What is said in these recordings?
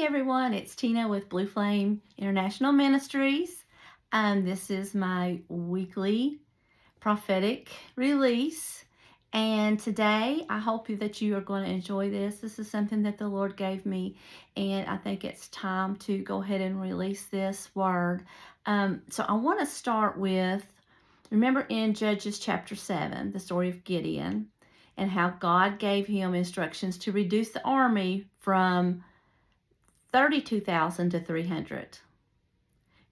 everyone, it's Tina with Blue Flame International Ministries. This is my weekly prophetic release. And today, I hope that you are going to enjoy this. This is something that the Lord gave me, and I think it's time to go ahead and release this word. So I want to start with, remember in Judges chapter 7, the story of Gideon, and how God gave him instructions to reduce the army from 32,000 to 300.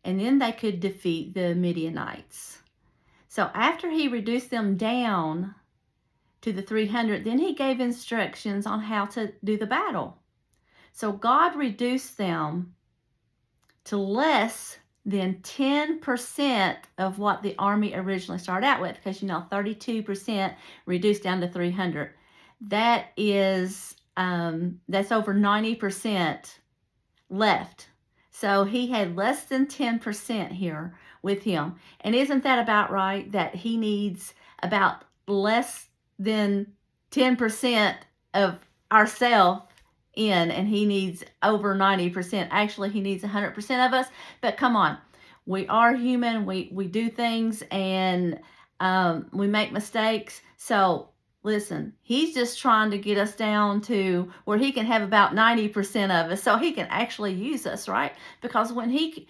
And then they could defeat the Midianites. So after he reduced them down to the 300, then he gave instructions on how to do the battle. So God reduced them to less than 10% of what the army originally started out with, because 32% reduced down to 300. That is that's over 90% left. So he had less than 10% here with him. And isn't that about right, that he needs about less than 10% of ourselves in, and he needs over 90%. Actually, he needs 100% of us. But come on, we are human. We do things, and we make mistakes. So listen, he's just trying to get us down to where he can have about 90% of us, so he can actually use us, right? Because when he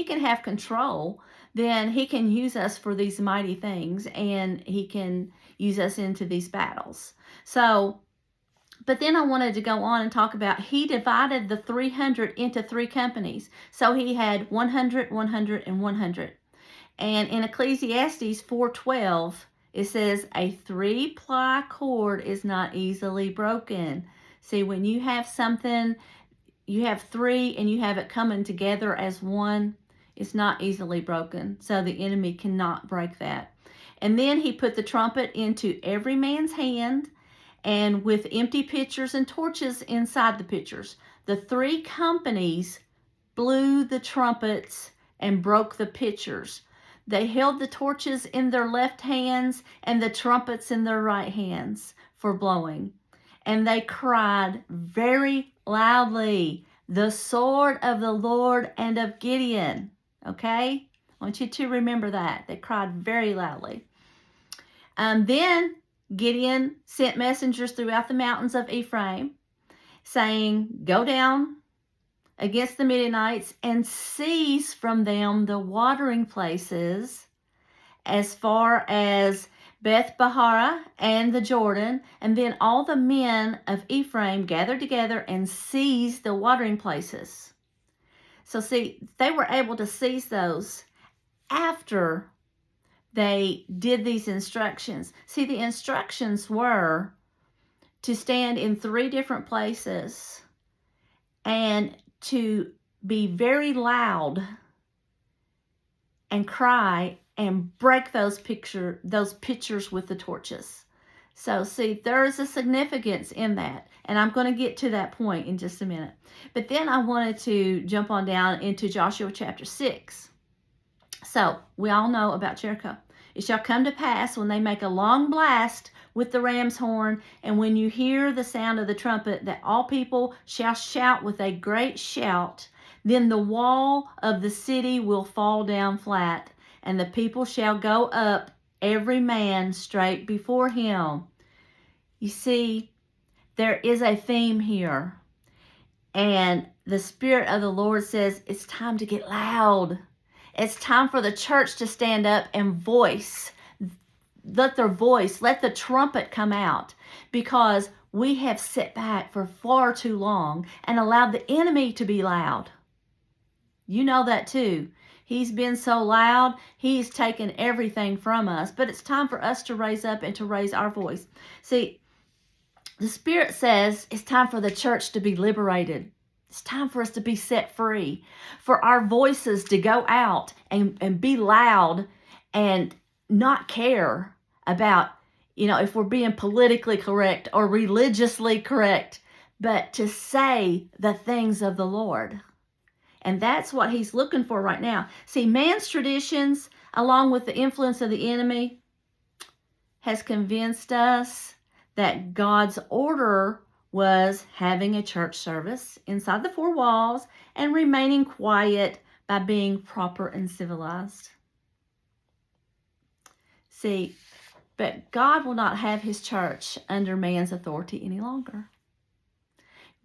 can have control, then he can use us for these mighty things, and he can use us into these battles. So, but then I wanted to go on and talk about, he divided the 300 into 3 companies. So he had 100, 100, and 100. And in Ecclesiastes 4:12, it says, a 3-ply cord is not easily broken. See, when you have something, you have 3 and you have it coming together as one, it's not easily broken. So the enemy cannot break that. And then he put the trumpet into every man's hand, and with empty pitchers and torches inside the pitchers. The 3 companies blew the trumpets and broke the pitchers. They held the torches in their left hands and the trumpets in their right hands for blowing. And they cried very loudly, the sword of the Lord and of Gideon. Okay? I want you to remember that. They cried very loudly. Then Gideon sent messengers throughout the mountains of Ephraim, saying, go down against the Midianites and seize from them the watering places as far as Beth Bahara and the Jordan. And then all the men of Ephraim gathered together and seized the watering places. So see, they were able to seize those after they did these instructions. See, the instructions were to stand in 3 different places and to be very loud and cry and break those pitchers with the torches. So see, there is a significance in that, and I'm going to get to that point in just a minute. But then I wanted to jump on down into Joshua chapter 6. So we all know about Jericho. It shall come to pass when they make a long blast with the ram's horn, and when you hear the sound of the trumpet, that all people shall shout with a great shout. Then the wall of the city will fall down flat, and the people shall go up, every man straight before him. You see, there is a theme here, and the Spirit of the Lord says it's time to get loud. It's time for the church to stand up and voice. Let the trumpet come out, because we have sat back for far too long and allowed the enemy to be loud. You know that too. He's been so loud, he's taken everything from us. But it's time for us to raise up and to raise our voice. See, the Spirit says it's time for the church to be liberated. It's time for us to be set free, for our voices to go out and be loud and not care about, if we're being politically correct or religiously correct, but to say the things of the Lord. And that's what he's looking for right now. See, man's traditions, along with the influence of the enemy, has convinced us that God's order was having a church service inside the four walls and remaining quiet by being proper and civilized. See, but God will not have his church under man's authority any longer.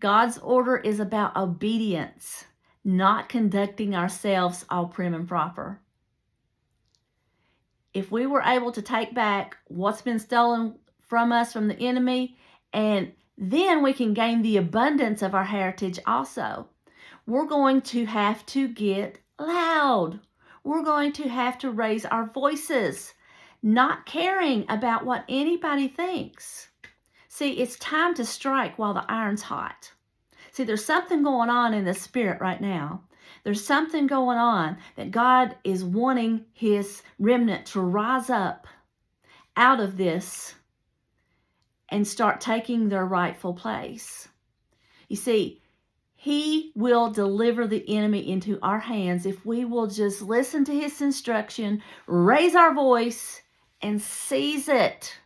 God's order is about obedience, not conducting ourselves all prim and proper. If we were able to take back what's been stolen from us from the enemy, and then we can gain the abundance of our heritage also, we're going to have to get loud. We're going to have to raise our voices, not caring about what anybody thinks. See, it's time to strike while the iron's hot. See, there's something going on in the spirit right now. There's something going on that God is wanting his remnant to rise up out of this and start taking their rightful place. You see, he will deliver the enemy into our hands if we will just listen to his instruction, raise our voice, and seize it.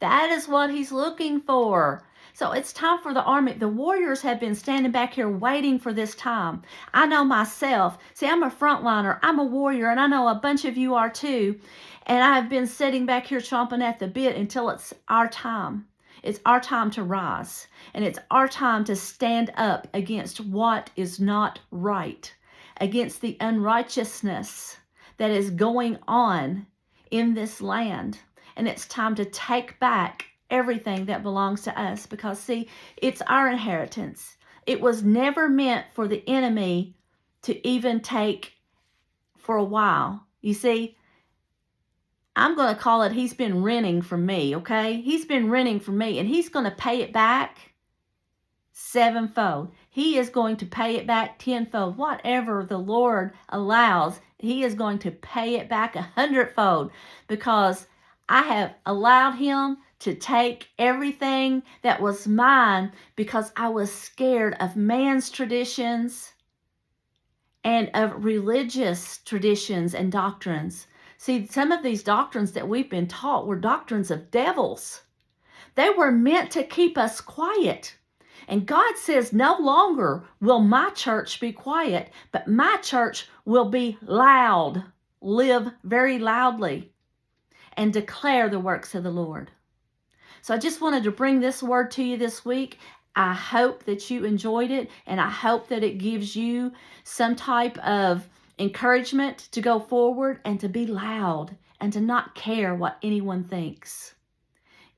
That is what he's looking for. So it's time for the army. The warriors have been standing back here waiting for this time. I know myself. See, I'm a frontliner. I'm a warrior, and I know a bunch of you are too. And I've been sitting back here chomping at the bit until it's our time. It's our time to rise. And it's our time to stand up against what is not right, against the unrighteousness that is going on in this land. And it's time to take back everything that belongs to us, because see, it's our inheritance. It was never meant for the enemy to even take for a while. You see, I'm going to call it, he's been renting from me, okay? He's been renting from me, and he's going to pay it back sevenfold. He is going to pay it back tenfold. Whatever the Lord allows, he is going to pay it back 100-fold, because I have allowed him to take everything that was mine because I was scared of man's traditions and of religious traditions and doctrines. See, some of these doctrines that we've been taught were doctrines of devils. They were meant to keep us quiet. And God says, no longer will my church be quiet, but my church will be loud, live very loudly, and declare the works of the Lord. So I just wanted to bring this word to you this week. I hope that you enjoyed it, and I hope that it gives you some type of encouragement to go forward and to be loud and to not care what anyone thinks.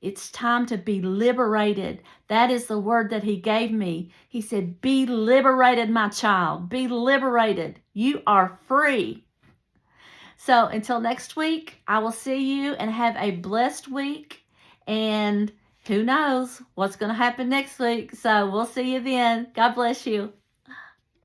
It's time to be liberated. That is the word that he gave me. He said, be liberated, my child. Be liberated. You are free. So until next week, I will see you, and have a blessed week. And who knows what's going to happen next week. So we'll see you then. God bless you.